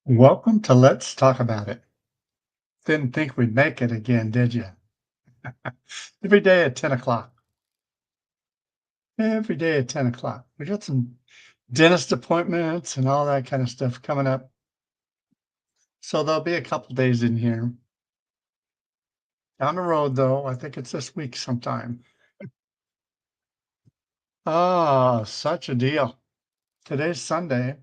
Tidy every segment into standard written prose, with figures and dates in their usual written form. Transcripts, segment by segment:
Welcome to Let's Talk About It. Didn't think we'd make it again, did you? Every day at 10 o'clock. Every day at 10 o'clock. We got some dentist appointments and all that kind of stuff coming up. So there'll be a couple days in here. Down the road, though, I think it's this week sometime. Oh, such a deal. Today's Sunday.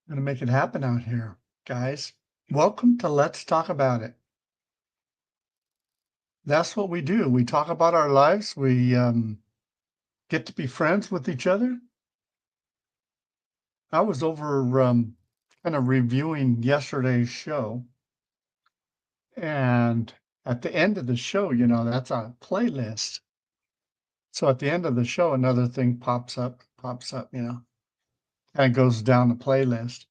Gonna make it happen out here, guys. Welcome to Let's Talk About It. That's what we do. We talk about our lives. We get to be friends with each other. I was over kind of reviewing yesterday's show, and at the end of the show, that's a playlist. So at the end of the show, another thing pops up, and goes down the playlist.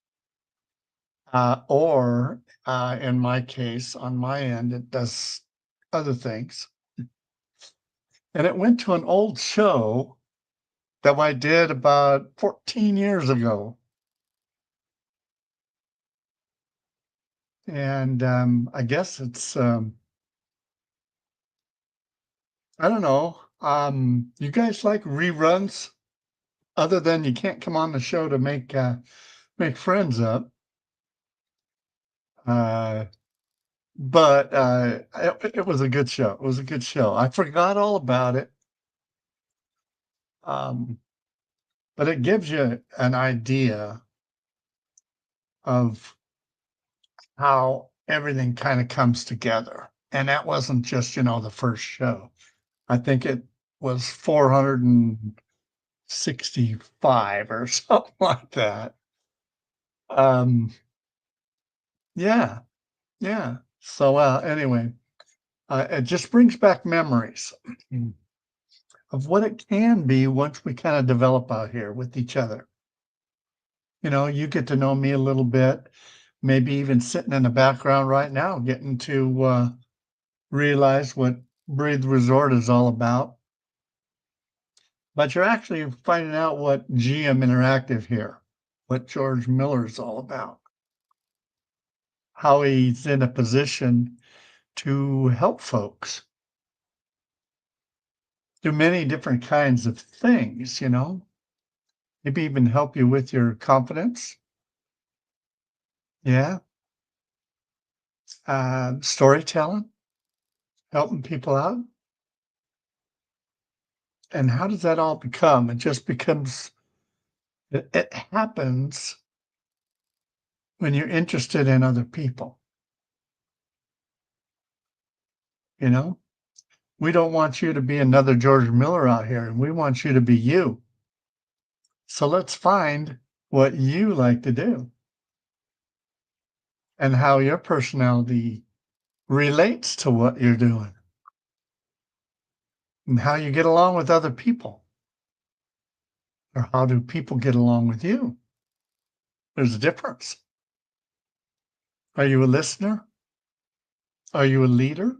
Or in my case, on my end, it does other things. And it went to an old show that I did about 14 years ago. And I guess it's I don't know. You guys like reruns other than you can't come on the show to make friends up. Uh, but it was a good show. It was a good show. I forgot all about it. Um, but it gives you an idea of how everything kind of comes together. And that wasn't just, the first show. I think it was 465 or something like that. Um, yeah, yeah. So, anyway, it just brings back memories of what it can be once we kind of develop out here with each other. You get to know me a little bit, maybe even sitting in the background right now, getting to realize what Breathe Resort is all about. But you're actually finding out what GM Interactive here, what George Miller is all about, how he's in a position to help folks do many different kinds of things, maybe even help you with your confidence. Yeah. Storytelling, helping people out. And how does that all become? It just becomes, it happens when you're interested in other people. You know, we don't want you to be another George Miller out here, and we want you to be you. So let's find what you like to do and how your personality relates to what you're doing and how you get along with other people, or how do people get along with you? There's a difference. Are you a listener? Are you a leader?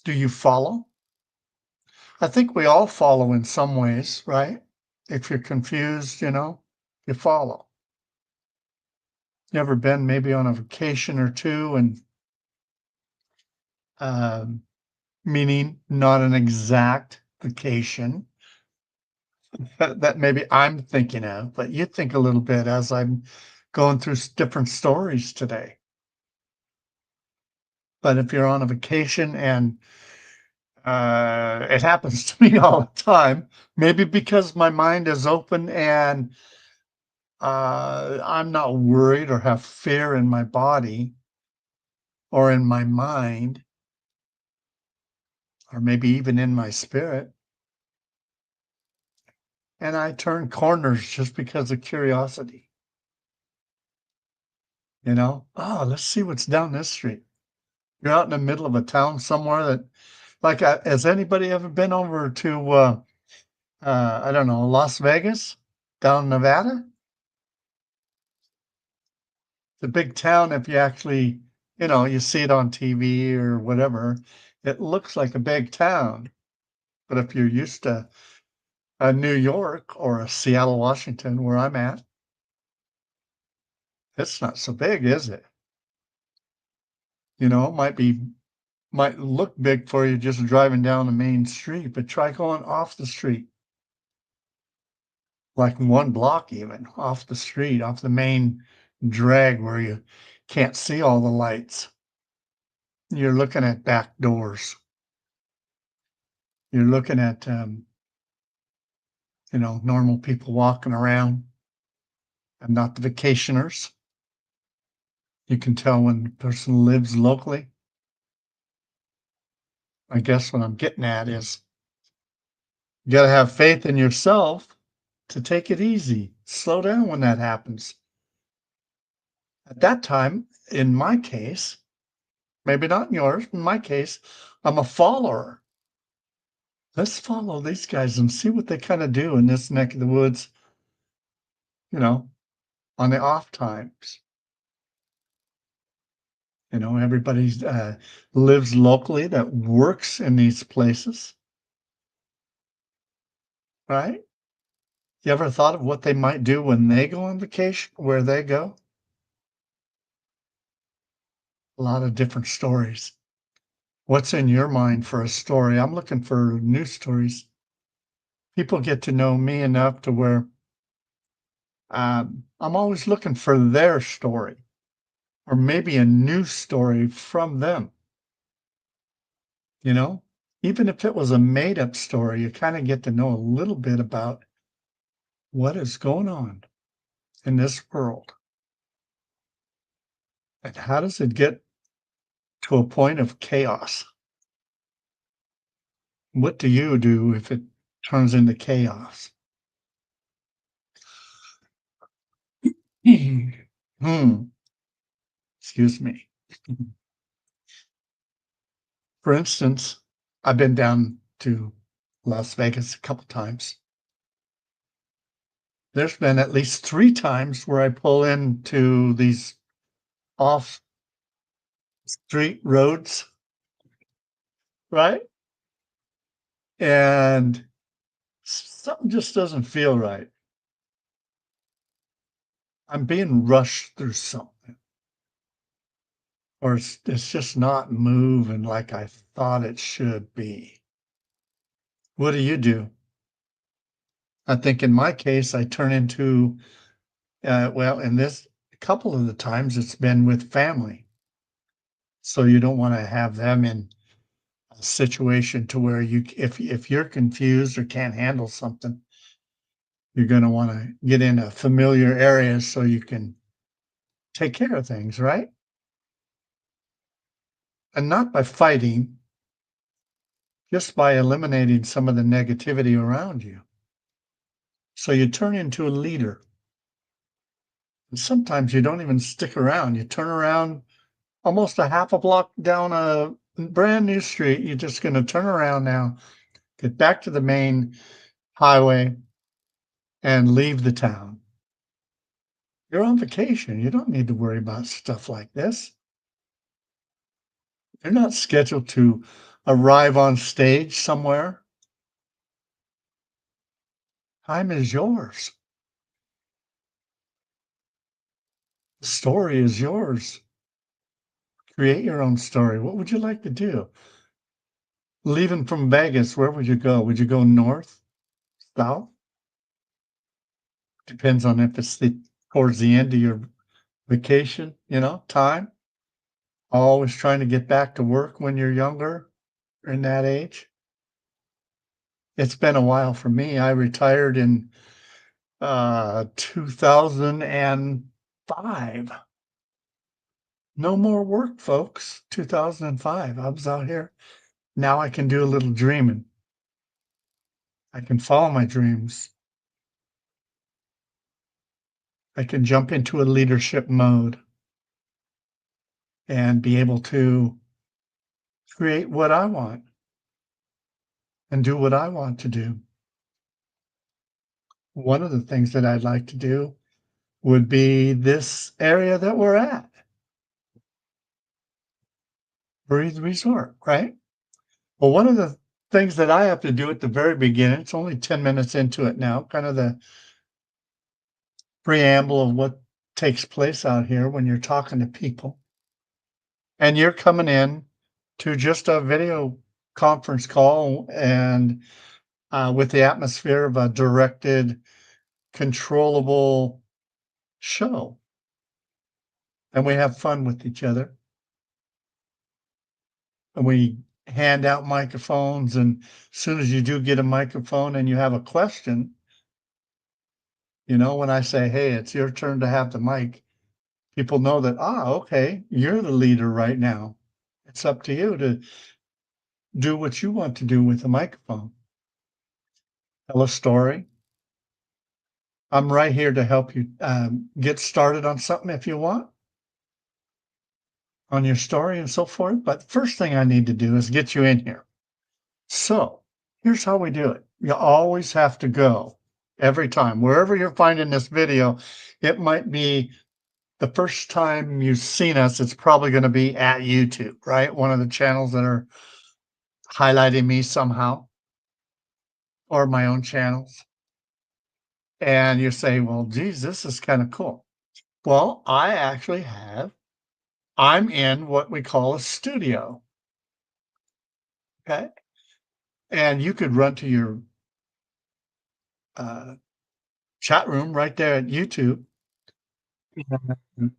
Do you follow? I think we all follow in some ways, right? If you're confused, you follow. You ever been maybe on a vacation or two and um, meaning not an exact vacation that maybe I'm thinking of, but you think a little bit as I'm going through different stories today. But if you're on a vacation and it happens to me all the time, maybe because my mind is open and I'm not worried or have fear in my body or in my mind, or maybe even in my spirit. And I turn corners just because of curiosity. Oh, let's see what's down this street. You're out in the middle of a town somewhere that, like, has anybody ever been over to, I don't know, Las Vegas, down in Nevada? The big town, if you actually, you see it on TV or whatever, it looks like a big town. But if you're used to New York or a Seattle, Washington, where I'm at, it's not so big, is it? It might look big for you just driving down the main street, but try going off the street, like 1 block even off the street, off the main drag where you can't see all the lights. You're looking at back doors. You're looking at, normal people walking around and not the vacationers. You can tell when the person lives locally. I guess what I'm getting at is you gotta have faith in yourself to take it easy. Slow down when that happens. At that time, in my case, maybe not in yours, in my case, I'm a follower. Let's follow these guys and see what they kind of do in this neck of the woods, you know, on the off times. Everybody lives locally that works in these places, right? You ever thought of what they might do when they go on vacation, where they go? A lot of different stories. What's in your mind for a story? I'm looking for news stories. People get to know me enough to where I'm always looking for their story or maybe a news story from them, you know? Even if it was a made up story, you kind of get to know a little bit about what is going on in this world and how does it get to a point of chaos? What do you do if it turns into chaos? Hmm, excuse me. For instance, I've been down to Las Vegas a couple times. There's been at least 3 times where I pull into these off street roads, right? And something just doesn't feel right. I'm being rushed through something, or it's just not moving like I thought it should be. What do you do? I think in my case, I turn into, well, in this a couple of the times it's been with family. So you don't wanna have them in a situation to where if you're confused or can't handle something, you're gonna wanna get in a familiar area so you can take care of things, right? And not by fighting, just by eliminating some of the negativity around you. So you turn into a leader. And sometimes you don't even stick around. You turn around almost a half a block down a brand new street. You're just gonna turn around now, get back to the main highway, and leave the town. You're on vacation. You don't need to worry about stuff like this. You're not scheduled to arrive on stage somewhere. Time is yours. The story is yours. Create your own story. What would you like to do? Leaving from Vegas, where would you go? Would you go north, south? Depends on if it's towards the end of your vacation, time. Always trying to get back to work when you're younger, in that age. It's been a while for me. I retired in 2005. No more work, folks. 2005. I was out here. Now I can do a little dreaming. I can follow my dreams. I can jump into a leadership mode and be able to create what I want and do what I want to do. One of the things that I'd like to do would be this area that we're at, Breathe Resort, right? Well, one of the things that I have to do at the very beginning. It's only 10 minutes into it now, kind of the preamble of what takes place out here when you're talking to people. And you're coming in to just a video conference call and with the atmosphere of a directed, controllable show. And we have fun with each other. And we hand out microphones. And as soon as you do get a microphone and you have a question, when I say, hey, it's your turn to have the mic, people know that, okay, you're the leader right now. It's up to you to do what you want to do with the microphone. Tell a story. I'm right here to help you get started on something if you want, on your story and so forth. But first thing I need to do is get you in here. So here's how we do it. You always have to go every time, wherever you're finding this video. It might be the first time you've seen us, it's probably going to be at YouTube, right? One of the channels that are highlighting me somehow, or my own channels. And you say, well, geez, this is kind of cool. Well, I'm in what we call a studio. Okay. And you could run to your uh, chat room right there at YouTube, and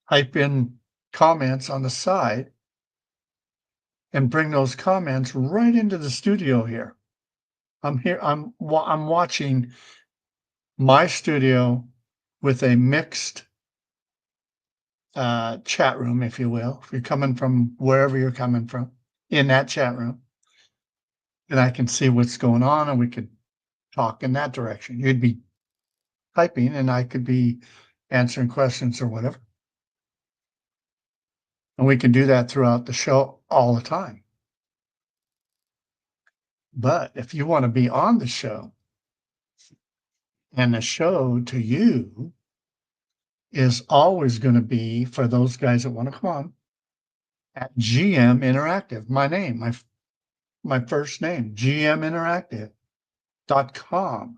type in comments on the side and bring those comments right into the studio here. I'm watching my studio with a mixed chat room, if you will. If you're coming from wherever you're coming from in that chat room, and I can see what's going on, and we could talk in that direction. You'd be typing, and I could be answering questions or whatever. And we can do that throughout the show all the time. But if you want to be on the show, and the show to you is always going to be, for those guys that want to come on, at GM Interactive. My name, my first name, GMinteractive.com.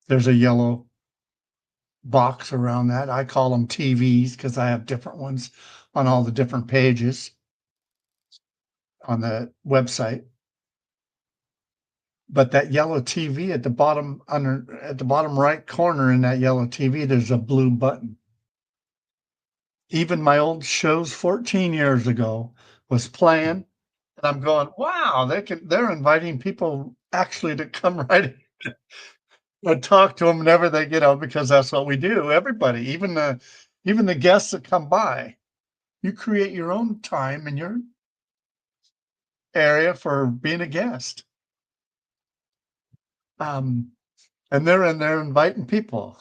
There's a yellow box around that. I call them TVs because I have different ones on all the different pages on the website. But that yellow TV at the bottom right corner in that yellow TV, there's a blue button. Even my old shows 14 years ago was playing, and I'm going, wow, they're inviting people actually to come right and talk to them whenever they get on, because that's what we do. Everybody, even the guests that come by, you create your own time in your area for being a guest. And they're in there inviting people,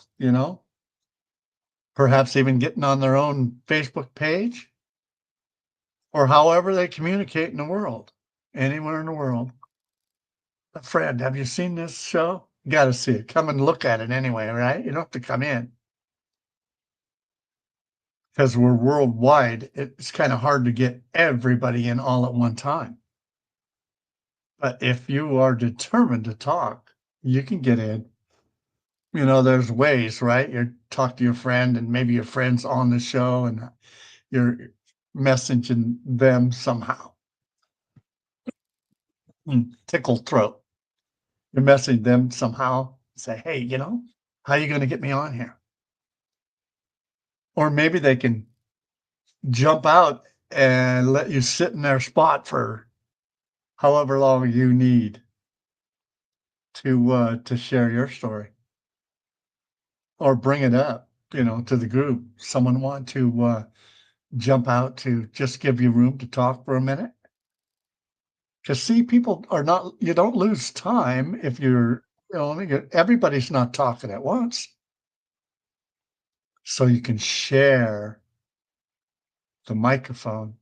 perhaps even getting on their own Facebook page or however they communicate in the world, anywhere in the world. A friend, have you seen this show? You got to see it. Come and look at it anyway, right? You don't have to come in because we're worldwide. It's kind of hard to get everybody in all at one time. But if you are determined to talk, you can get in. There's ways, right? You talk to your friend, and maybe your friend's on the show, and you're messaging them somehow. Tickled throat. You message them somehow, say, hey, how are you going to get me on here? Or maybe they can jump out and let you sit in their spot for however long you need to share your story or bring it up, to the group. Someone want to jump out to just give you room to talk for a minute. Because see, people are not, you don't lose time if everybody's not talking at once. So you can share the microphone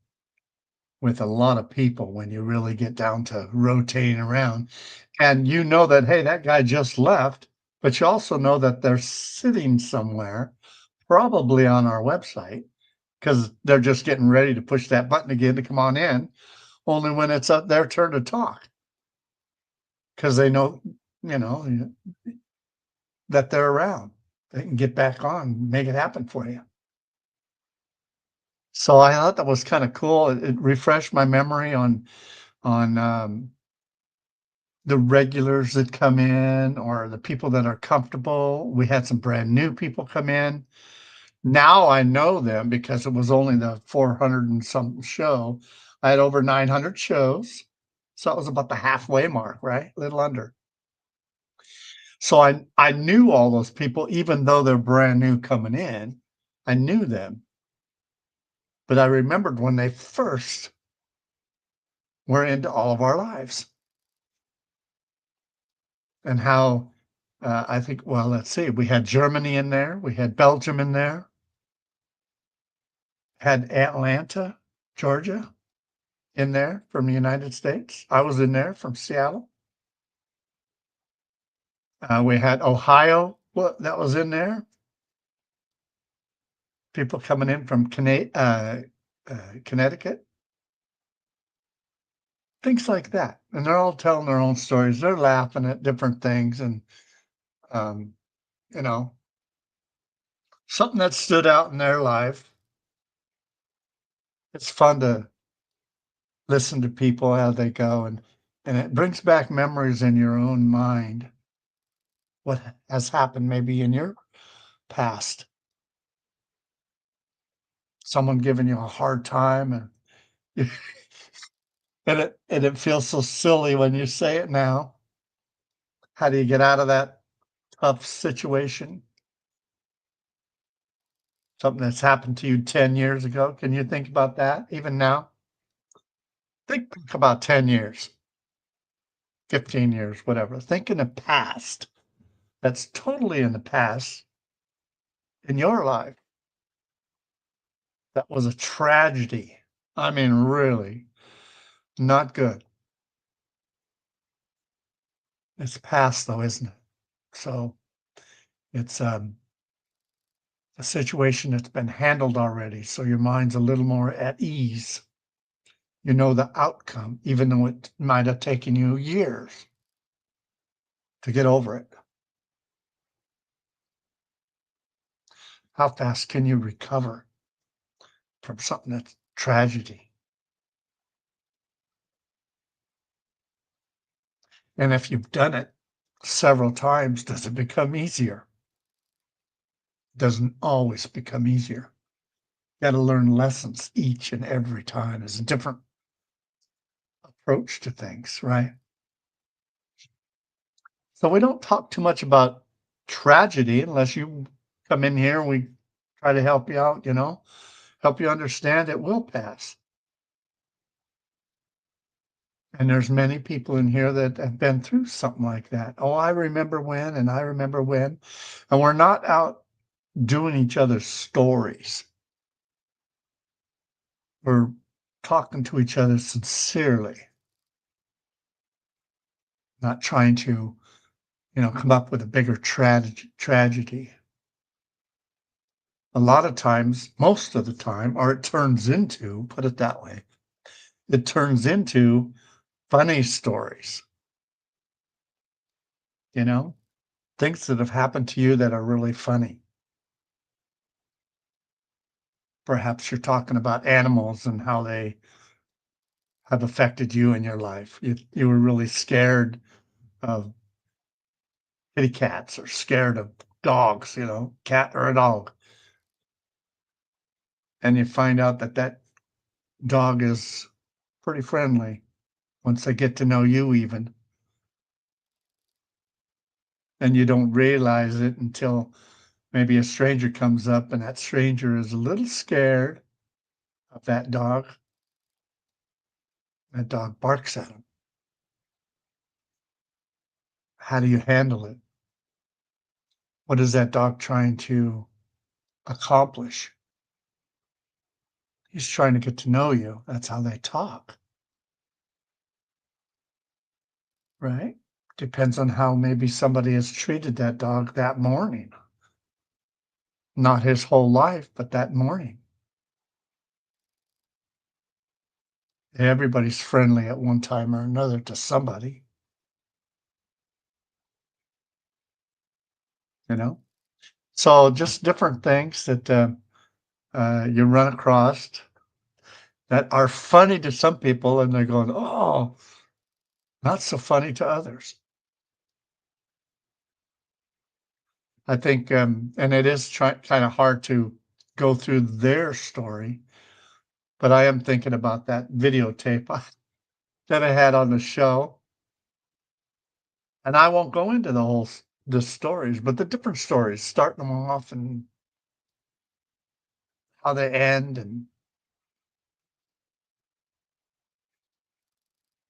with a lot of people when you really get down to rotating around. And you know that, hey, that guy just left, but you also know that they're sitting somewhere, probably on our website, because they're just getting ready to push that button again to come on in. only when it's their turn to talk because they know, that they're around. They can get back on, make it happen for you. So I thought that was kinda cool. It refreshed my memory on the regulars that come in or the people that are comfortable. We had some brand new people come in. Now I know them because it was only the 400 and something show. I had over 900 shows, so it was about the halfway mark, right? A little under. So I knew all those people even though they're brand new coming in. I knew them, but I remembered when they first were into all of our lives and how, I think well, let's see, we had Germany in there, we had Belgium in there, had Atlanta, Georgia in there from the United States. I was in there from Seattle. We had Ohio, that was in there. People coming in from Connecticut, things like that, and they're all telling their own stories. They're laughing at different things and, um, you know, something that stood out in their life. It's fun to listen to people how they go, and it brings back memories in your own mind, what has happened maybe in your past. Someone giving you a hard time, and and it feels so silly when you say it now. How do you get out of that tough situation? Something that's happened to you 10 years ago. Can you think about that even now? Think back about 10 years, 15 years, whatever. Think in the past. That's totally in the past in your life. That was a tragedy. I mean, really not good. It's past though, isn't it? So it's a situation that's been handled already. So your mind's a little more at ease. You know the outcome, even though it might have taken you years to get over it. How fast can you recover from something that's tragedy? And if you've done it several times, does it become easier? Doesn't always become easier. You got to learn lessons each and every time. There's a different approach to things, right? So we don't talk too much about tragedy unless you come in here and we try to help you out, help you understand it will pass. And there's many people in here that have been through something like that. Oh, I remember when, and I remember when. And we're not out doing each other's stories. We're talking to each other sincerely, not trying to, come up with a bigger tragedy. A lot of times, most of the time, or it turns into, put it that way, it turns into funny stories, you know, things that have happened to you that are really funny. Perhaps you're talking about animals and how they have affected you in your life. You were really scared of kitty cats or scared of dogs, cat or a dog. And you find out that that dog is pretty friendly once they get to know you even. And you don't realize it until maybe a stranger comes up and that stranger is a little scared of that dog. That dog barks at him. How do you handle it? What is that dog trying to accomplish? He's trying to get to know you. That's how they talk, right? Depends on how maybe somebody has treated that dog that morning. Not his whole life, but that morning. Everybody's friendly at one time or another to somebody, you know? So just different things that you run across that are funny to some people, and they're going, "Oh, not so funny to others." I think, and it is kind of hard to go through their story, but I am thinking about that videotape that I had on the show, and I won't go into the stories, but the different stories, starting them off and how they end, and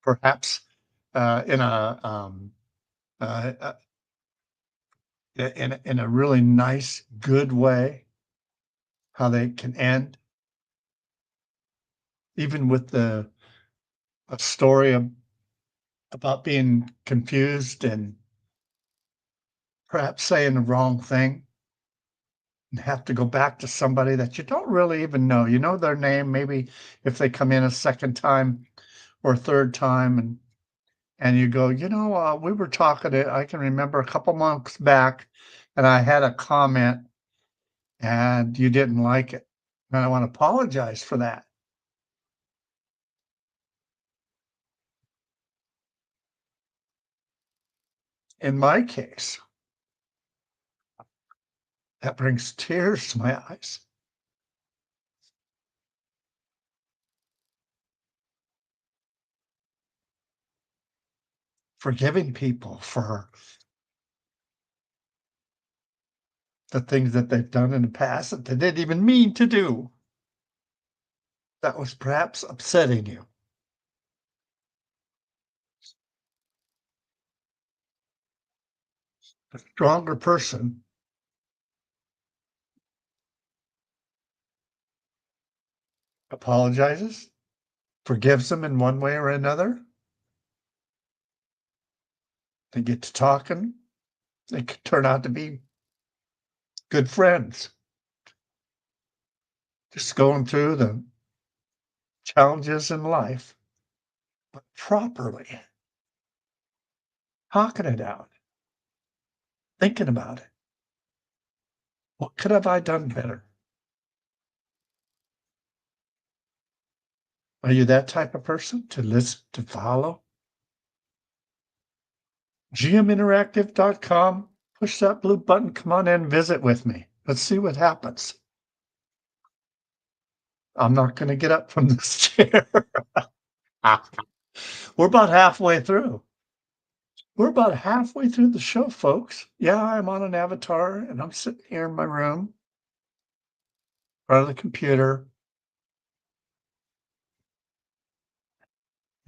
perhaps in uh, uh, in a really nice, good way, how they can end, even with the a story about being confused and perhaps saying the wrong thing and have to go back to somebody that you don't really even know. You know their name, maybe if they come in a second time or a third time, and you go, we were talking. I can remember a couple months back, and I had a comment, and you didn't like it, and I want to apologize for that. In my case, that brings tears to my eyes. Forgiving people for the things that they've done in the past that they didn't even mean to do. That was perhaps upsetting you. A stronger person apologizes, forgives them in one way or another. They get to talking. They could turn out to be good friends. Just going through the challenges in life, but properly, talking it out, thinking about it. What could have I done better? Are you that type of person to listen, to follow? GMinteractive.com. Push that blue button. Come on in, visit with me. Let's see what happens. I'm not going to get up from this chair. We're about halfway through. We're about halfway through the show, folks. Yeah, I'm on an avatar and I'm sitting here in my room, in front of the computer.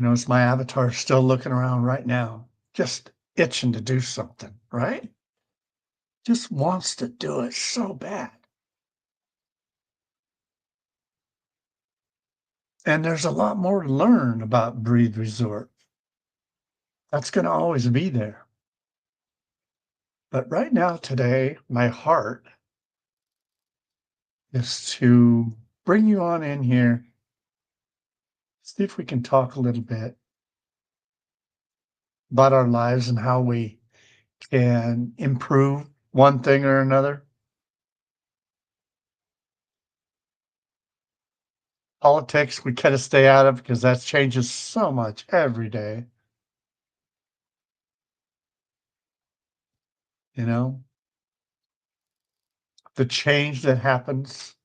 It's my avatar still looking around right now, just itching to do something, right? Just wants to do it so bad. And there's a lot more to learn about Breathe Resort. That's going to always be there. But right now, today, my heart is to bring you on in here, see if we can talk a little bit about our lives and how we can improve one thing or another. Politics, we kind of stay out of because that changes so much every day. You know, the change that happens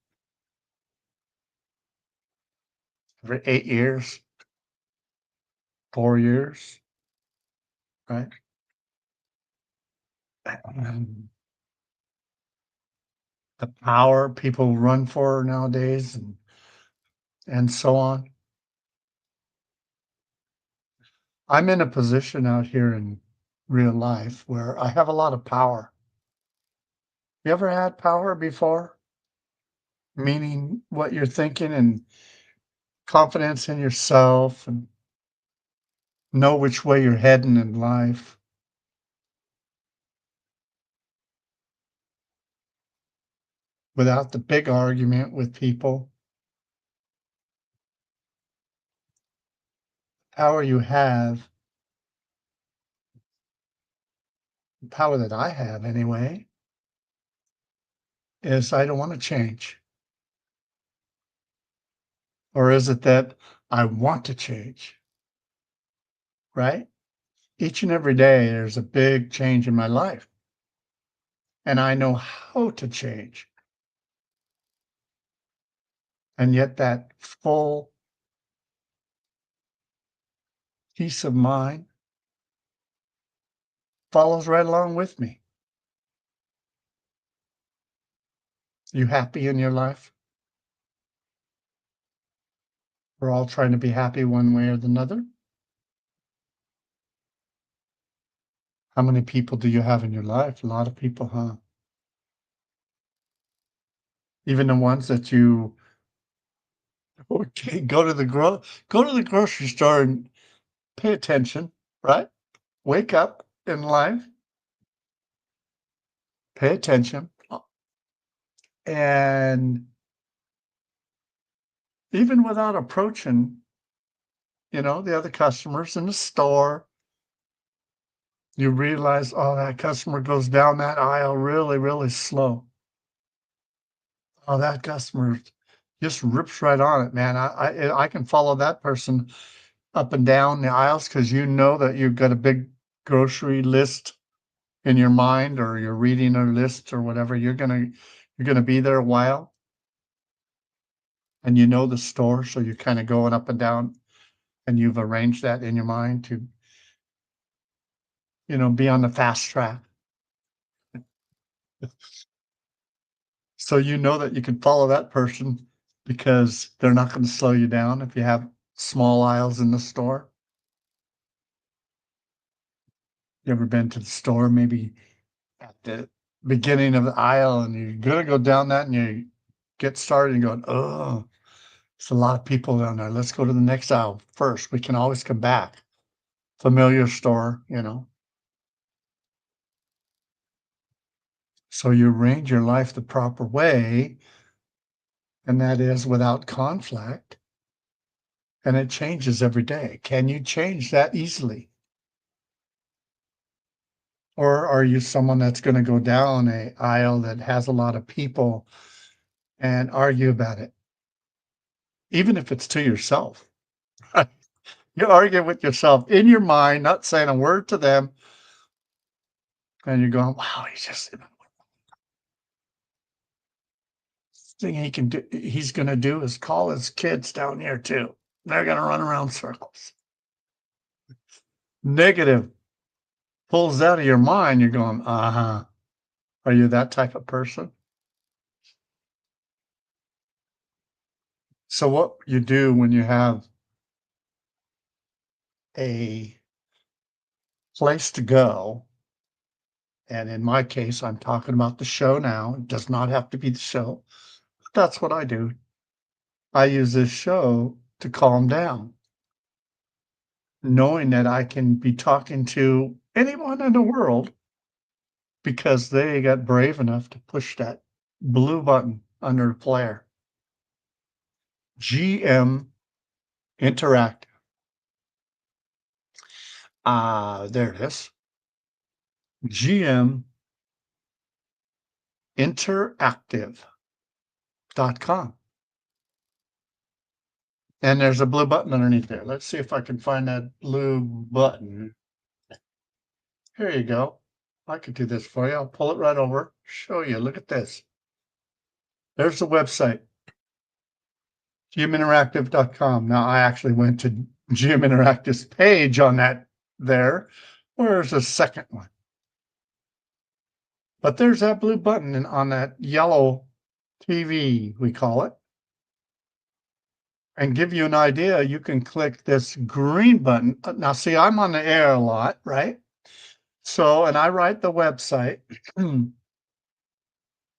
every 8 years, 4 years, right? And the power people run for nowadays, and so on. I'm in a position out here in real life where I have a lot of power. You ever had power before? Meaning what you're thinking and confidence in yourself and know which way you're heading in life without the big argument with people. power you have, the power that I have anyway, is I don't want to change. Or is it that I want to change, right? Each and every day, there's a big change in my life, and I know how to change. And yet, that full peace of mind follows right along with me. You happy in your life? We're all trying to be happy one way or another. How many people do you have in your life? A lot of people, huh? Even the ones that you okay, go to the grocery store and pay attention, right? Wake up in life, pay attention, and even without approaching, the other customers in the store, you realize, oh, that customer goes down that aisle really, really slow. Oh, that customer just rips right on it, man. I can follow that person up and down the aisles because you know that you've got a big grocery list in your mind, or you're reading a list or whatever. You're gonna be there a while, and you know the store, so you're kinda going up and down, and you've arranged that in your mind to, be on the fast track. So you know that you can follow that person because they're not gonna slow you down if you have small aisles in the store. You ever been to the store maybe at the beginning of the aisle, and you're gonna go down that, and you get started and going, "Oh, there's a lot of people down there. Let's go to the next aisle first. We can always come back." Familiar store. So you arrange your life the proper way, and that is without conflict, and it changes every day. Can you change that easily? Or are you someone that's gonna go down a aisle that has a lot of people and argue about it, even if it's to yourself? You argue with yourself in your mind, not saying a word to them, and you're going, "Wow, thing he's gonna do is call his kids down here too. They're gonna run around circles." Negative pulls out of your mind, you're going, "Uh-huh." Are you that type of person? So what you do when you have a place to go, and in my case, I'm talking about the show now, it does not have to be the show. That's what I do. I use this show to calm down, knowing that I can be talking to anyone in the world because they got brave enough to push that blue button under the player. GM Interactive. There it is. GM Interactive.com. And there's a blue button underneath there. Let's see if I can find that blue button. Here you go. I could do this for you. I'll pull it right over, show you. Look at this. There's the website, GMinteractive.com. Now, I actually went to GM Interactive's page on that there. Where's the second one? But there's that blue button on that yellow TV, we call it. And give you an idea, you can click this green button. Now, see, I'm on the air a lot, right? So, and I write the website.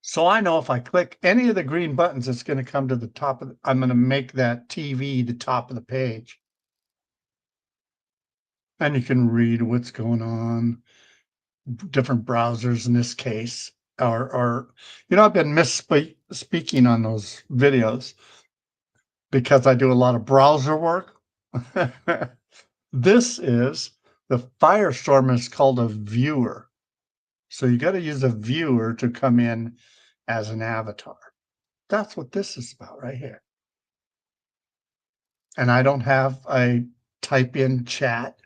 So I know if I click any of the green buttons, it's going to come to the top of I'm going to make that TV the top of the page. And you can read what's going on, different browsers in this case, or I've been misspeaking on those videos because I do a lot of browser work. This is the Firestorm is called a viewer. So you got to use a viewer to come in as an avatar. That's what this is about right here. And I don't have a type in chat.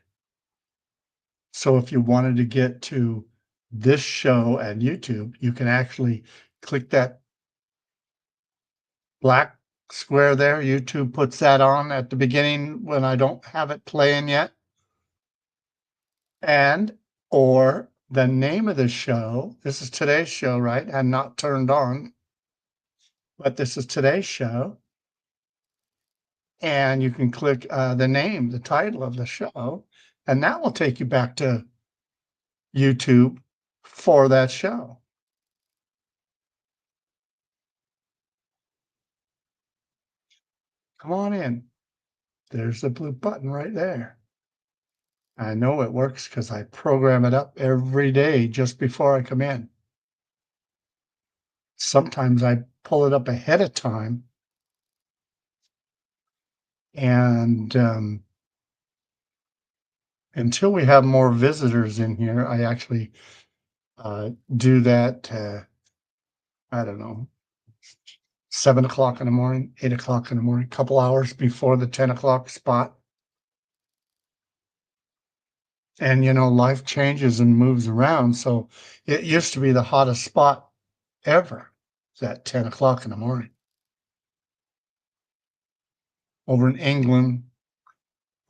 So if you wanted to get to this show at YouTube, you can actually click that black square there. YouTube puts that on at the beginning when I don't have it playing yet. And or the name of the show. This is today's show, right? And not turned on, but this is today's show. And you can click the name, the title of the show, and that will take you back to YouTube for that show. Come on in. There's the blue button right there. I know it works because I program it up every day just before I come in. Sometimes I pull it up ahead of time and until we have more visitors in here, I actually do that, I don't know, 7 o'clock in the morning, 8 o'clock in the morning, a couple hours before the 10 o'clock spot. And, life changes and moves around. So it used to be the hottest spot ever, is at 10 o'clock in the morning. Over in England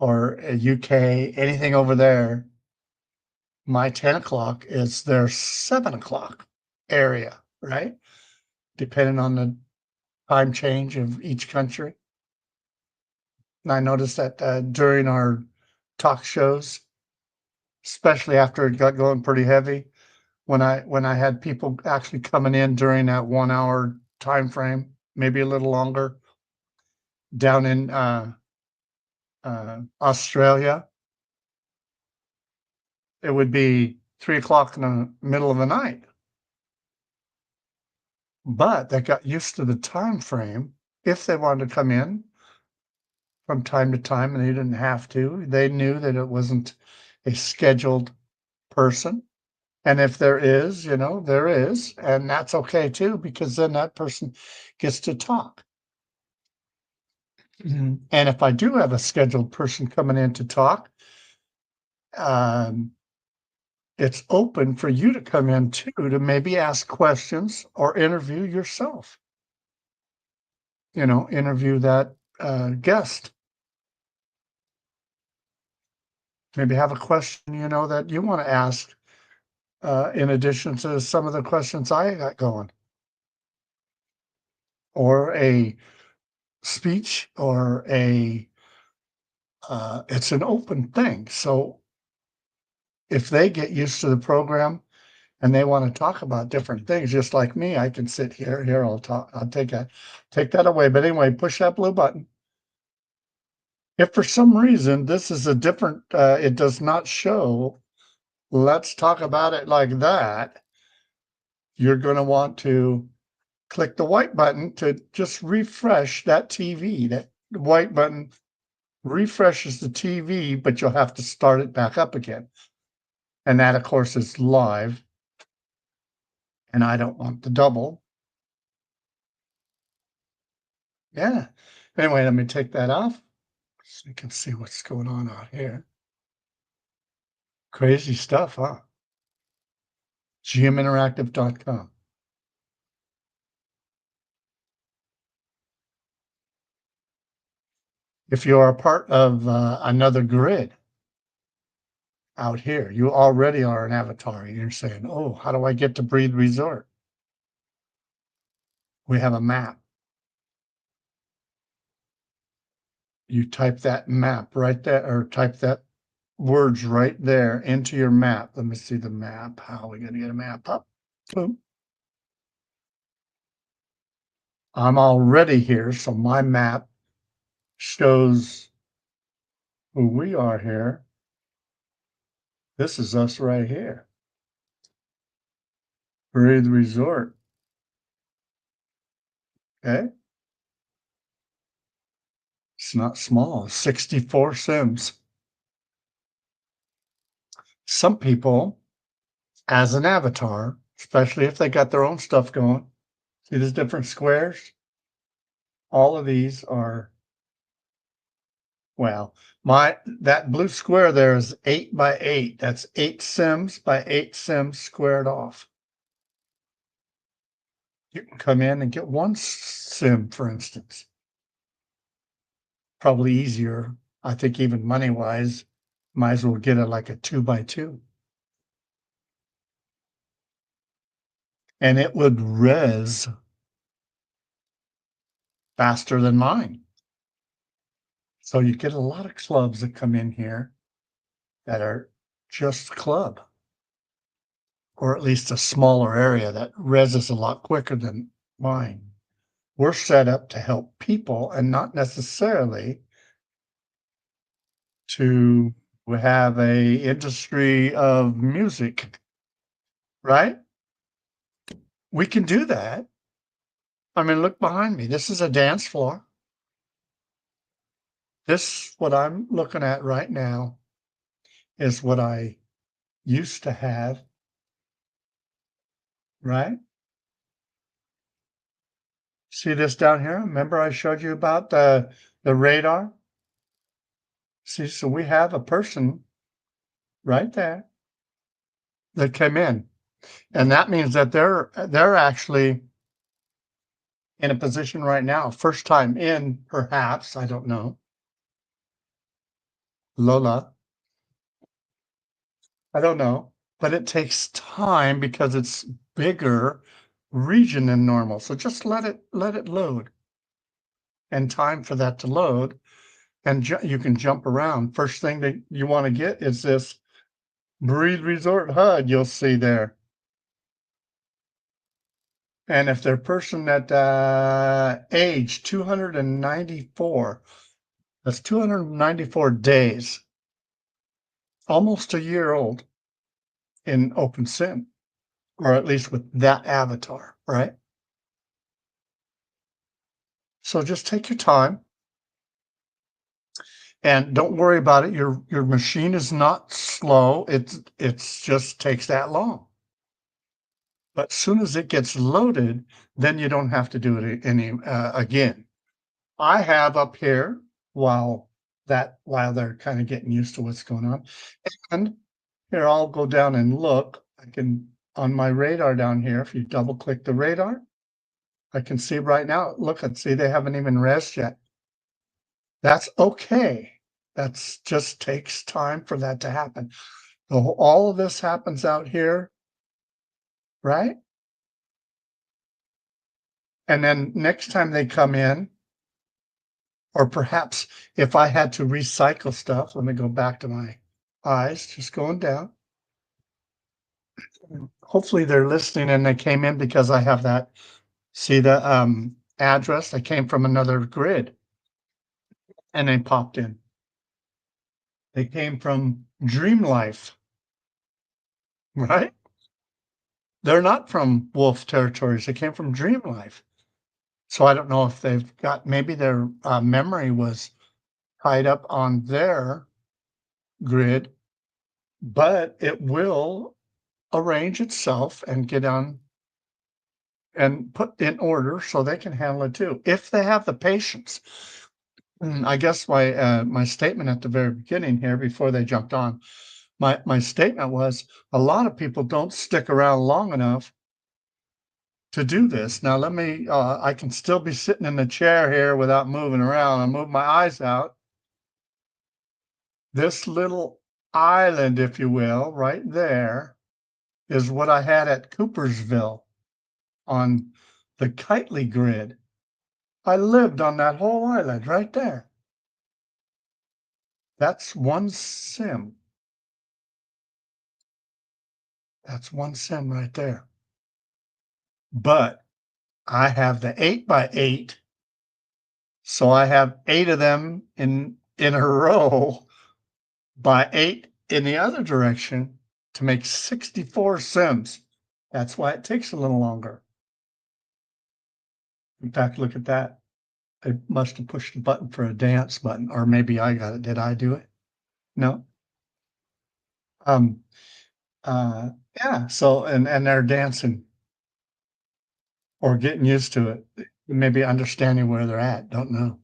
or UK, anything over there, my 10 o'clock is their 7 o'clock area, right? Depending on the time change of each country. And I noticed that during our talk shows, especially after it got going pretty heavy, when I had people actually coming in during that 1 hour time frame, maybe a little longer, down in Australia, it would be 3 o'clock in the middle of the night. But they got used to the time frame. If they wanted to come in from time to time and they didn't have to, they knew that it wasn't a scheduled person. And if there is, there is, and that's okay too, because then that person gets to talk. And if I do have a scheduled person coming in to talk, um, it's open for you to come in too to maybe ask questions or interview yourself. Interview that guest. Maybe have a question, that you want to ask in addition to some of the questions I got going, or a speech, or it's an open thing. So if they get used to the program and they want to talk about different things, just like me, I can sit here. Here, I'll talk. I'll take that away. But anyway, push that blue button. If for some reason this is a different, it does not show, let's talk about it like that, you're going to want to click the white button to just refresh that TV. That white button refreshes the TV, but you'll have to start it back up again. And that, of course, is live. And I don't want the double. Yeah. Anyway, let me take that off so you can see what's going on out here. Crazy stuff, huh? GMinteractive.com. If you are a part of another grid out here, you already are an avatar. You're saying, oh, how do I get to Breathe Resort? We have a map. You type that map right there, or type that words right there into your map. Let me see the map. How are we going to get a map up? Boom. I'm already here, so my map shows who we are here. This is us right here. Breathe Resort. Okay. It's not small. 64 Sims. Some people, as an avatar, especially if they got their own stuff going, see these different squares? All of these are, well, my that blue square there is 8 by 8. That's 8 sims by 8 sims squared off. You can come in and get one sim, for instance. Probably easier. I think even money-wise, might as well get it like a 2 by 2. And it would res faster than mine. So you get a lot of clubs that come in here that are just club, or at least a smaller area that reses a lot quicker than mine. We're set up to help people and not necessarily to have a industry of music, right? We can do that. I mean, look behind me. This is a dance floor. This, what I'm looking at right now, is what I used to have, right? See this down here? Remember I showed you about the radar? See, so we have a person right there that came in. And that means that they're actually in a position right now, first time in, perhaps, I don't know. Lola, I don't know, but it takes time because it's bigger region than normal. So just let it load and time for that to load, and you can jump around. First thing that you want to get is this Breed Resort HUD you'll see there. And if they're person that age 294, that's 294 days, almost a year old in OpenSim, or at least with that avatar, right? So just take your time and don't worry about it. Your machine is not slow. It's just takes that long. But as soon as it gets loaded, then you don't have to do it any again. I have up here while they're kind of getting used to what's going on. And here I'll go down and look. I can on my radar down here, if you double click the radar, I can see right now, look and see they haven't even resed yet. That's okay. That's just takes time for that to happen. All of this happens out here, right? And then next time they come in, or perhaps if I had to recycle stuff, let me go back to my eyes, just going down. Hopefully they're listening and they came in because I have that. See the address? I came from another grid and they popped in. They came from Dream Life, right? They're not from Wolf territories. They came from Dream Life. So I don't know if they've got, maybe their memory was tied up on their grid, but it will arrange itself and get on and put in order so they can handle it too, if they have the patience. I guess my statement at the very beginning here, before they jumped on, my statement was a lot of people don't stick around long enough to do this. Now let me, I can still be sitting in the chair here without moving around. I move my eyes out. This little island, if you will, right there is what I had at Coopersville on the Kitely grid. I lived on that whole island right there. That's one sim. That's one sim right there. But I have the 8 by 8, so I have 8 of them in a row by 8 in the other direction to make 64 sims. That's why it takes a little longer. In fact, look at that. I must have pushed the button for a dance button, or maybe I got it. Did I do it? No. Um, yeah, so and they're dancing or getting used to it, maybe understanding where they're at, don't know.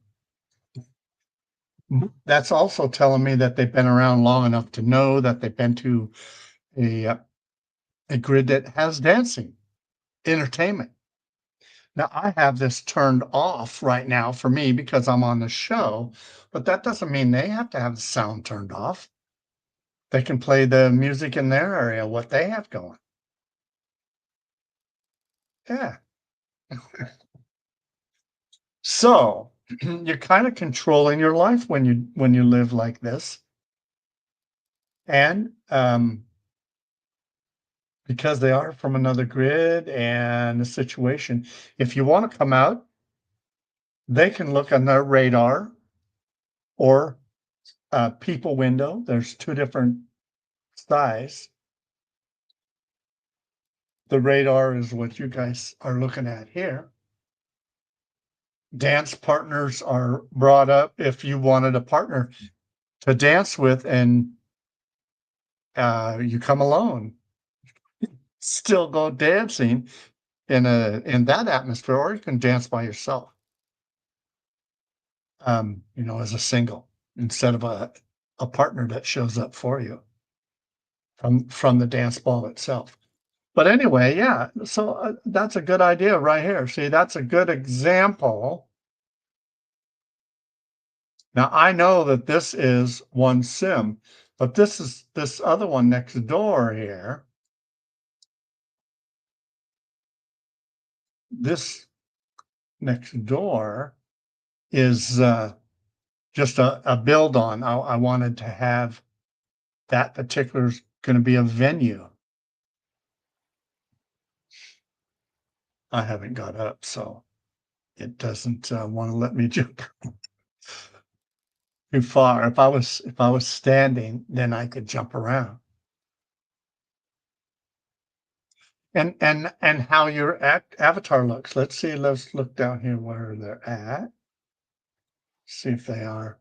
That's also telling me that they've been around long enough to know that they've been to a, uh, a grid that has dancing, entertainment. Now, I have this turned off right now for me because I'm on the show, but that doesn't mean they have to have the sound turned off. They can play the music in their area, what they have going. Yeah. So, you're kinda controlling your life when you live like this, and, because they are from another grid and the situation, if you wanna come out, they can look on their radar or a people window. There's 2 different size. The radar is what you guys are looking at here. Dance partners are brought up if you wanted a partner to dance with and, you come alone. Still go dancing in that atmosphere, or you can dance by yourself, as a single instead of a partner that shows up for you from the dance ball itself. But anyway, yeah, so, that's a good idea right here. See, that's a good example. Now, I know that this is one sim, but this other one next door here, this next door is, just a build on. I wanted to have that particular's gonna be a venue. I haven't got up, so it doesn't, wanna let me jump too far. If I was standing, then I could jump around. And how your avatar looks. Let's look down here where they're at, see if they are.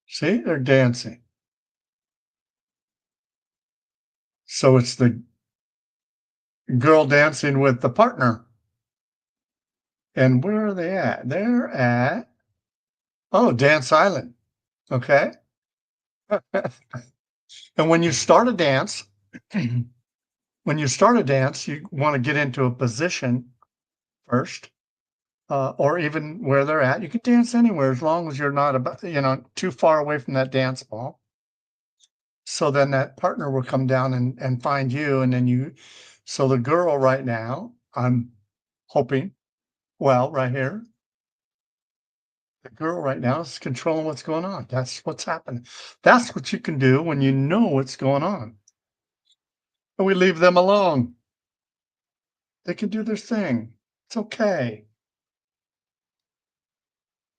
See, they're dancing. So it's the girl dancing with the partner. And where are they at? They're at, oh, Dance Island. Okay. And when you start a dance, when you start a dance, you want to get into a position first, or even where they're at. You can dance anywhere as long as you're not about, too far away from that dance ball. So then that partner will come down and find you, and then so the girl right now, I'm hoping, well, right here, the girl right now is controlling what's going on. That's what's happening. That's what you can do when you know what's going on. And we leave them alone. They can do their thing. It's okay.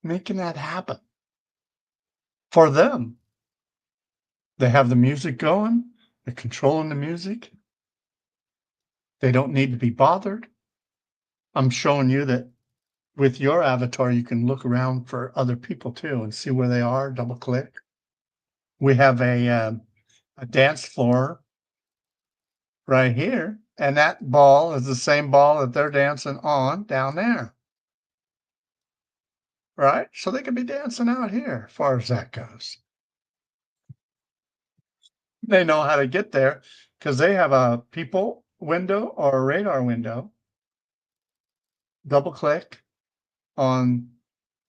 Making that happen for them. They have the music going. They're controlling the music. They don't need to be bothered. I'm showing you that with your avatar, you can look around for other people too and see where they are, double click. We have a dance floor right here, and that ball is the same ball that they're dancing on down there, right? So they could be dancing out here, as far as that goes. They know how to get there because they have a people window or a radar window. Double click on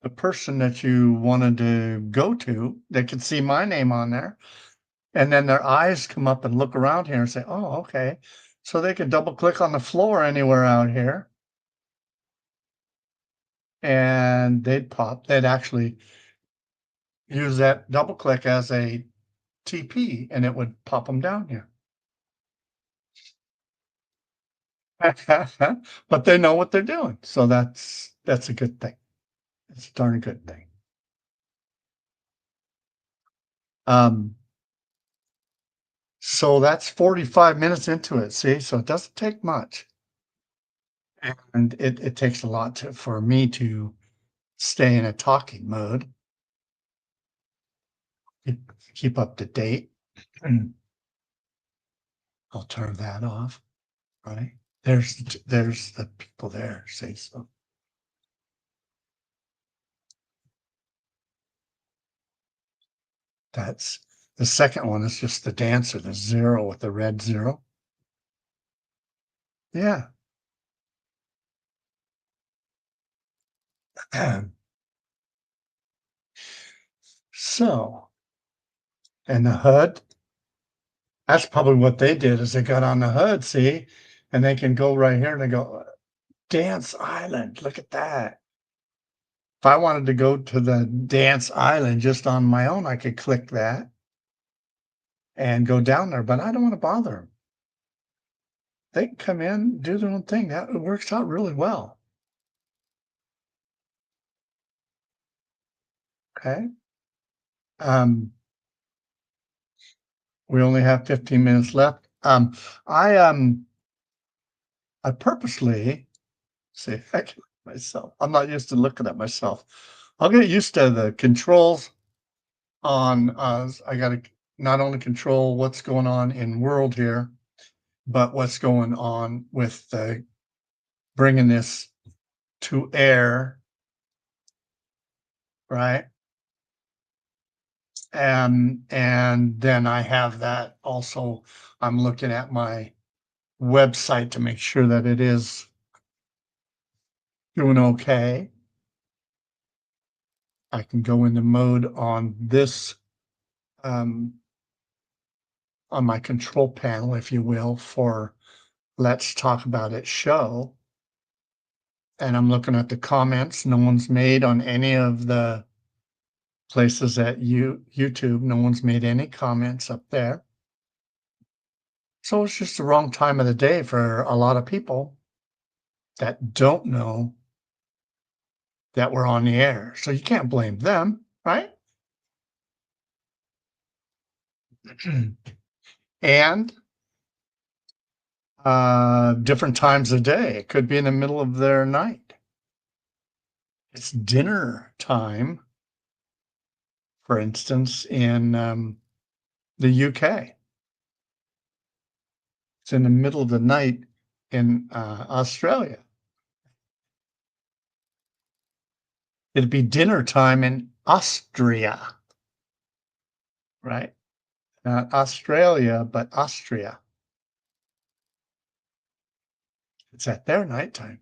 the person that you wanted to go to. They can see my name on there, and then their eyes come up and look around here and say, "Oh, okay." So they could double click on the floor anywhere out here, and they'd pop. They'd actually use that double click as a TP, and it would pop them down here. But they know what they're doing, so that's a good thing. It's a darn good thing. Um, so that's 45 minutes into it, see? So it doesn't take much, and it takes a lot for me to stay in a talking mode. keep up to date. Mm, I'll turn that off, right? There's the people there, see, so that's the second one is just the dancer, the 0 with the red 0. Yeah. So, and the HUD, that's probably what they did is they got on the HUD, see, and they can go right here and they go, "Dance Island, look at that." If I wanted to go to the dance island just on my own, I could click that and go down there, but I don't wanna bother them. They can come in, do their own thing. That it works out really well, okay? Um, we only have 15 minutes left. I, I purposely see, I can myself. I'm not used to looking at myself. I'll get used to the controls on, I gotta not only control what's going on in world here, but what's going on with the bringing this to air, right? And then I have that also. I'm looking at my website to make sure that it is doing okay. I can go into mode on this, um, on my control panel, if you will, for Let's Talk About It show. And I'm looking at the comments. No one's made on any of the places at YouTube. No one's made any comments up there. So it's just the wrong time of the day for a lot of people that don't know that we're on the air. So you can't blame them, right? And different times of day. It could be in the middle of their night. It's dinner time, for instance, in the UK. It's in the middle of the night in Australia. It'd be dinner time in Austria, right? Not Australia, but Austria. It's at their nighttime.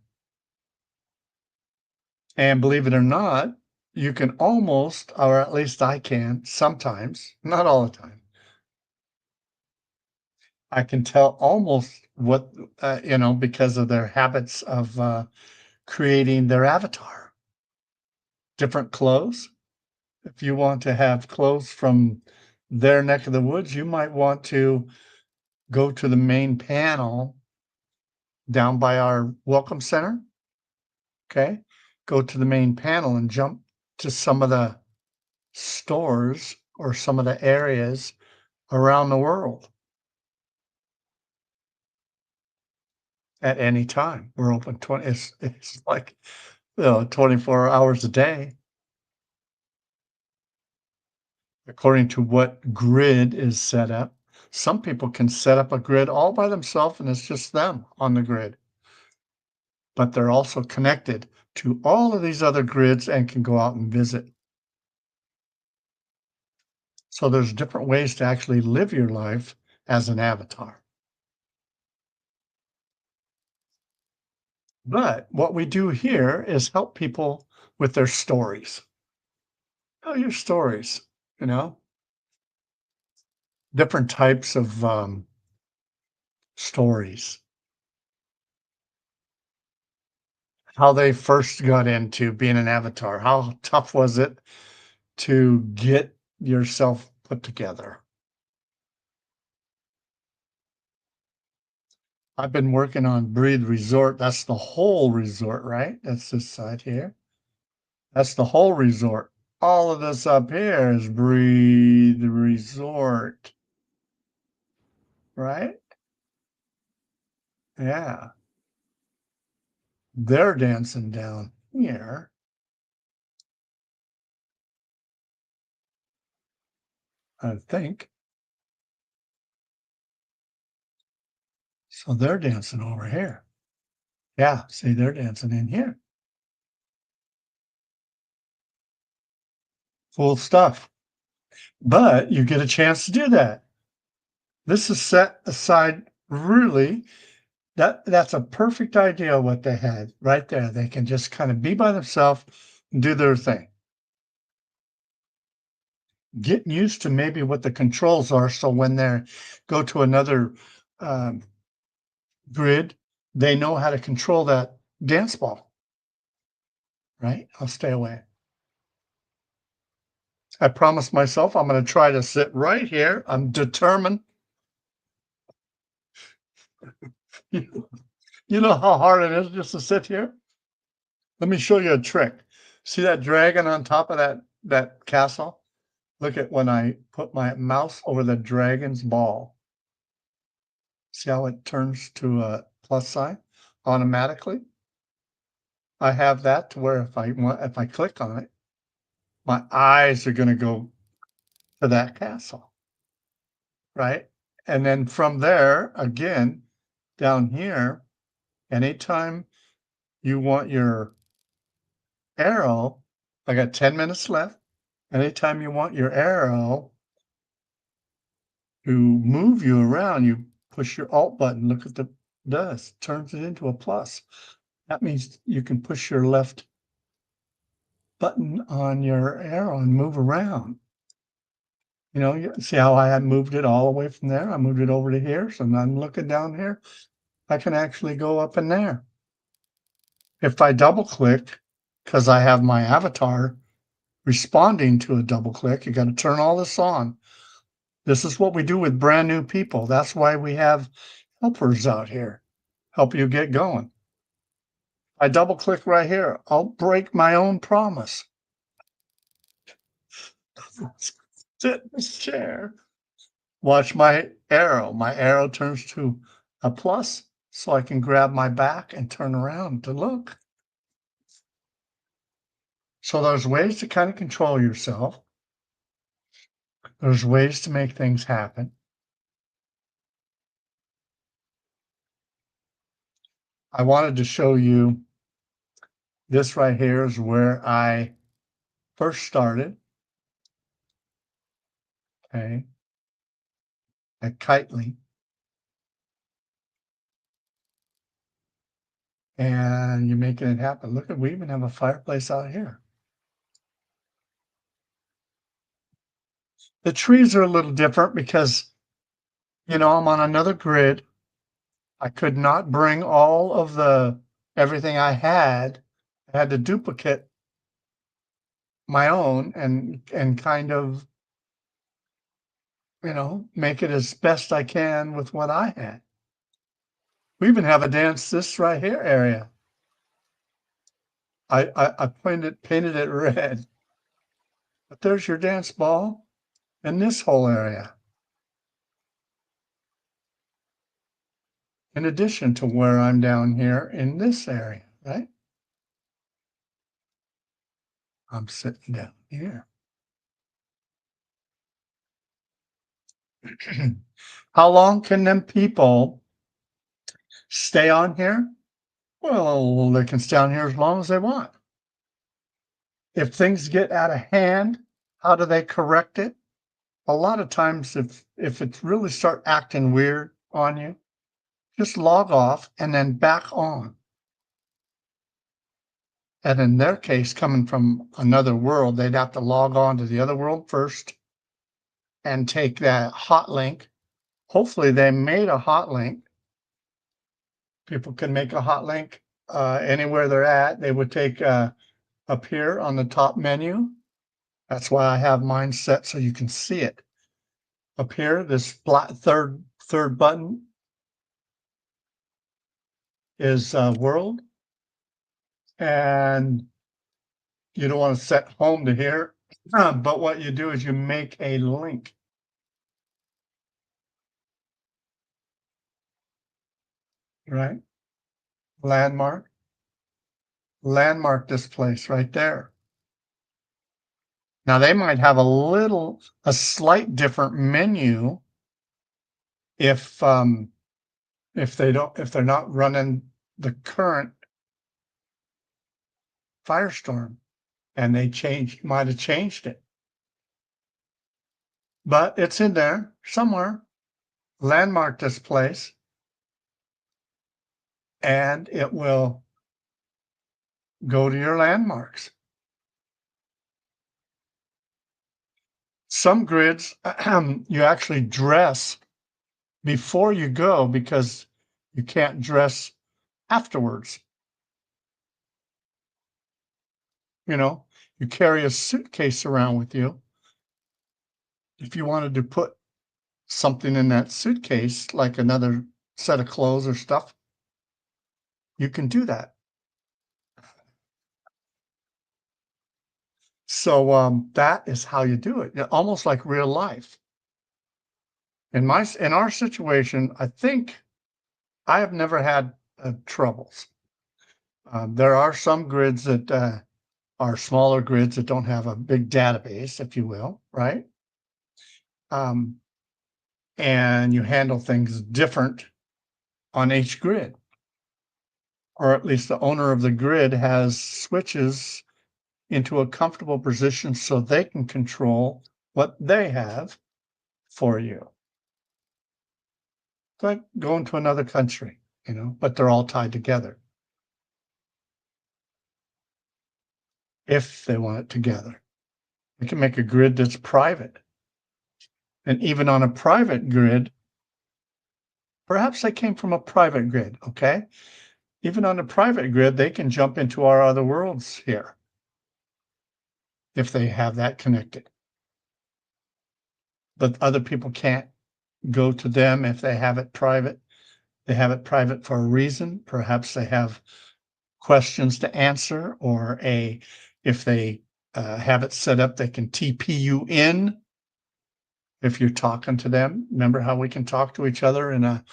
And believe it or not, you can almost, or at least I can sometimes, not all the time, I can tell almost what, because of their habits of creating their avatar. Different clothes. If you want to have clothes from their neck of the woods, you might want to go to the main panel down by our welcome center. Okay. Go to the main panel and jump to some of the stores or some of the areas around the world at any time. We're open 20, it's like, 24 hours a day according to what grid is set up. Some people can set up a grid all by themselves and it's just them on the grid, but they're also connected to all of these other grids and can go out and visit. So there's different ways to actually live your life as an avatar. But what we do here is help people with their stories. Tell your stories, you know, different types of stories. How they first got into being an avatar. How tough was it to get yourself put together? I've been working on Breathe Resort. That's the whole resort, right? That's this side here. That's the whole resort. All of this up here is Breathe Resort, right? Yeah. They're dancing down here. I think. So they're dancing over here. Yeah, see, they're dancing in here. Cool stuff. But you get a chance to do that. This is set aside really. That's a perfect idea what they had right there. They can just kind of be by themselves and do their thing. Getting used to maybe what the controls are, so when they go to another, um, grid, they know how to control that dance ball, right? I'll stay away. I promised myself I'm gonna try to sit right here. I'm determined. You know how hard it is just to sit here? Let me show you a trick. See that dragon on top of that castle? Look at when I put my mouse over the dragon's ball. See how it turns to a plus sign automatically? I have that to where if I click on it, my eyes are gonna go to that castle, right? And then from there, again, down here, anytime you want your arrow, I got 10 minutes left. Anytime you want your arrow to move you around, you push your Alt button. Look at the does turns it into a plus. That means you can push your left button on your arrow and move around. You know, you see how I had moved it all the way from there? I moved it over to here. So now I'm looking down here. I can actually go up in there. If I double click, because I have my avatar responding to a double click, you got to turn all this on. This is what we do with brand new people. That's why we have helpers out here, help you get going. I double click right here. I'll break my own promise. Sit in this chair. Watch my arrow. My arrow turns to a plus so I can grab my back and turn around to look. So there's ways to kind of control yourself. There's ways to make things happen. I wanted to show you this right here is where I first started. Okay. At Kitely. And you're making it happen. Look at, we even have a fireplace out here. The trees are a little different because, you know, I'm on another grid. I could not bring all of the everything I had. I had to duplicate my own and kind of, you know, make it as best I can with what I had. We even have a dance this right here area. I painted it red. But there's your dance ball in this whole area. In addition to where I'm down here in this area, right? I'm sitting down here. How long can them people stay on here? Well, they can stay on here as long as they want. If things get out of hand, how do they correct it? A lot of times if it's really start acting weird on you, just log off and then back on. And in their case, coming from another world, they'd have to log on to the other world first and take that hot link. Hopefully they made a hot link. People can make a hot link anywhere they're at. They would take up here on the top menu. That's why I have mine set so you can see it. Up here, this third button is world. And you don't want to set home to here. But what you do is you make a link. Right? Landmark. Landmark this place right there. Now they might have a slight different menu if, if they're not running the current Firestorm, and they might have changed it. But it's in there somewhere. Landmark this place, and it will go to your landmarks. Some grids, you actually dress before you go because you can't dress afterwards. You know, you carry a suitcase around with you. If you wanted to put something in that suitcase, like another set of clothes or stuff, you can do that. So that is how you do it, almost like real life. In our situation, I think I have never had troubles. There are some grids that are smaller grids that don't have a big database, if you will, right? Um, and you handle things different on each grid, or at least the owner of the grid has switches into a comfortable position so they can control what they have for you. It's like going to another country, but they're all tied together if they want it together. We can make a grid that's private. And even on a private grid, perhaps they came from a private grid, okay? Even on a private grid, they can jump into our other worlds here if they have that connected. But other people can't go to them if they have it private. They have it private for a reason. Perhaps they have questions to answer, or if they have it set up, they can TP you in if you're talking to them. Remember how we can talk to each other in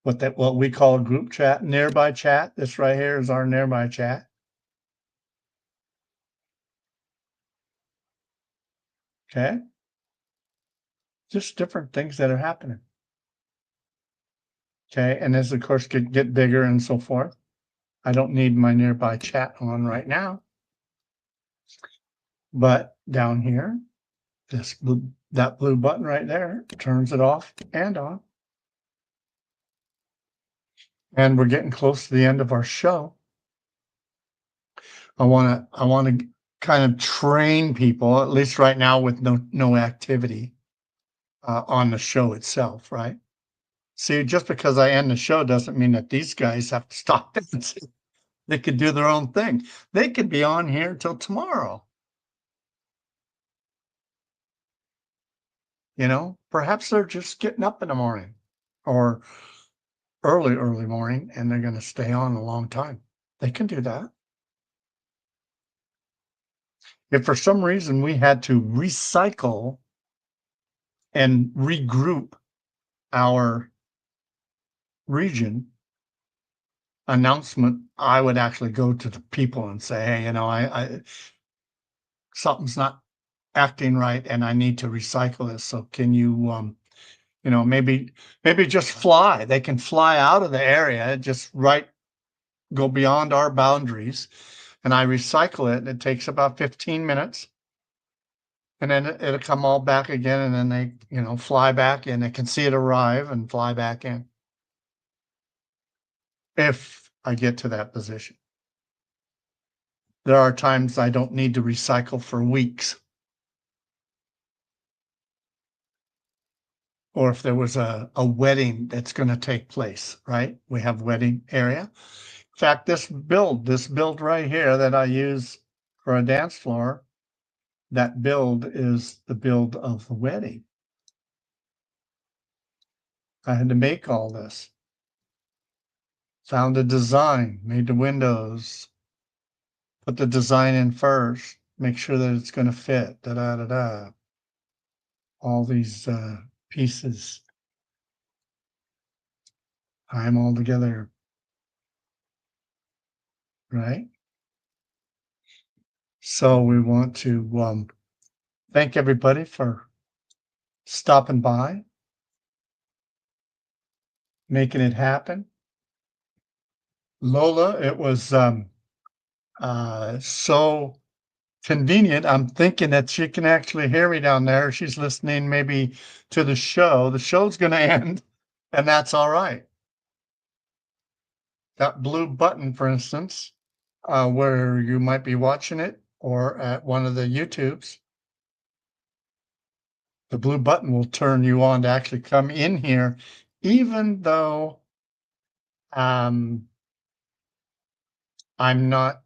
what we call a group chat, nearby chat. This right here is our nearby chat. Okay. Just different things that are happening. Okay. And as of course get bigger and so forth. I don't need my nearby chat on right now. But down here, that blue button right there turns it off and on. And we're getting close to the end of our show. I want to kind of train people, at least right now, with no activity on the show itself, right? See, just because I end the show doesn't mean that these guys have to stop dancing. They could do their own thing. They could be on here until tomorrow. Perhaps they're just getting up in the morning or early morning, and they're going to stay on a long time. They can do that. If for some reason we had to recycle and regroup our region announcement, I would actually go to the people and say, hey, I something's not acting right and I need to recycle this. So can you, maybe just fly. They can fly out of the area, just go beyond our boundaries, and I recycle it. And it takes about 15 minutes. And then it'll come all back again, and then they, fly back and they can see it arrive and fly back in. If I get to that position. There are times I don't need to recycle for weeks. Or if there was a wedding that's going to take place, right? We have wedding area. In fact, this build right here that I use for a dance floor, that build is the build of the wedding. I had to make all this. Found a design, made the windows, put the design in first, make sure that it's going to fit, da-da-da-da. All these pieces, tie them all together, right? So we want to thank everybody for stopping by, making it happen. Lola, it was so convenient. I'm thinking that she can actually hear me down there. She's listening maybe to the show. The show's going to end, and that's all right. That blue button, for instance, where you might be watching it or at one of the YouTubes, the blue button will turn you on to actually come in here, even though um, I'm not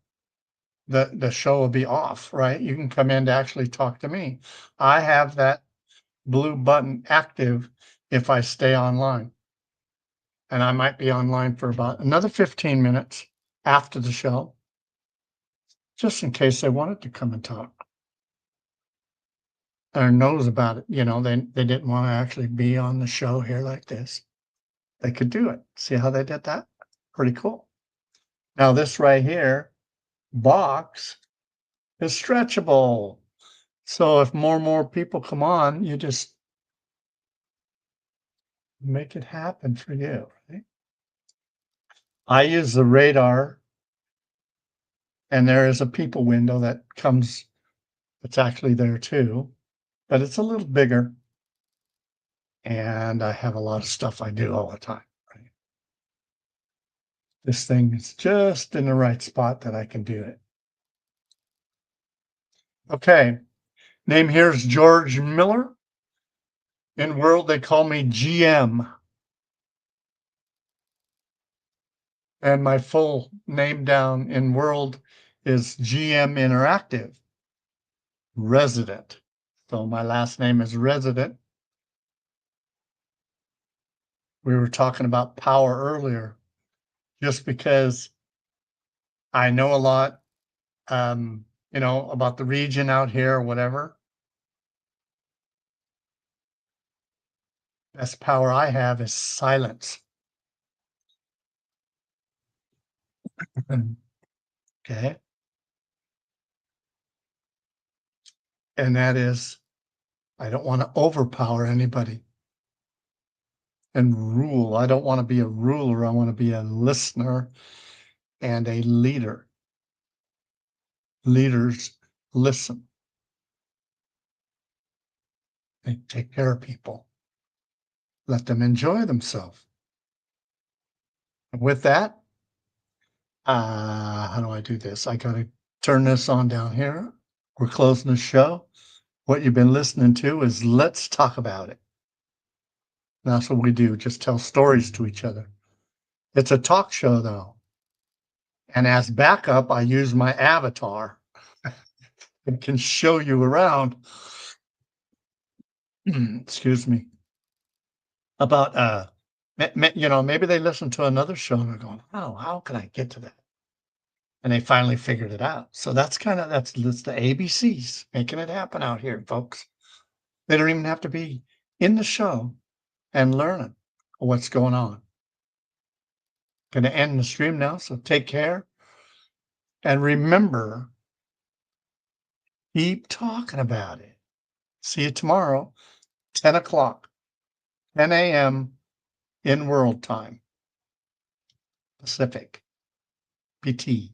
the show will be off, right? You can come in to actually talk to me. I have that blue button active if I stay online. And I might be online for about another 15 minutes after the show, just in case they wanted to come and talk or knows about it. You know, they didn't want to actually be on the show here like this. They could do it. See how they did that? Pretty cool. Now, this right here, box, is stretchable. So if more and more people come on, you just make it happen for you, right? I use the radar, and there is a people window that comes, it's actually there too, but it's a little bigger. And I have a lot of stuff I do all the time, right? This thing is just in the right spot that I can do it. Okay, name here is George Miller. In world, they call me GM. And my full name down in world is GM Interactive, resident. So my last name is resident. We were talking about power earlier. Just because I know a lot, about the region out here or whatever, best power I have is silence. Okay. And that is, I don't want to overpower anybody and rule. I don't want to be a ruler. I want to be a listener and a leader. Leaders listen, they take care of people, let them enjoy themselves. And with that, how do I do this? I got to turn this on down here. We're closing the show. What you've been listening to is Let's Talk About It. That's what we do, just tell stories to each other. It's a talk show, though. And as backup, I use my avatar. It can show you around. Excuse me. About maybe they listen to another show and they're going, "Oh, how can I get to that?" And they finally figured it out. So that's the ABCs making it happen out here, folks. They don't even have to be in the show and learning what's going on. Gonna end the stream now, so take care. And remember, keep talking about it. See you tomorrow, 10 o'clock, 10 a.m. in world time, Pacific, PT.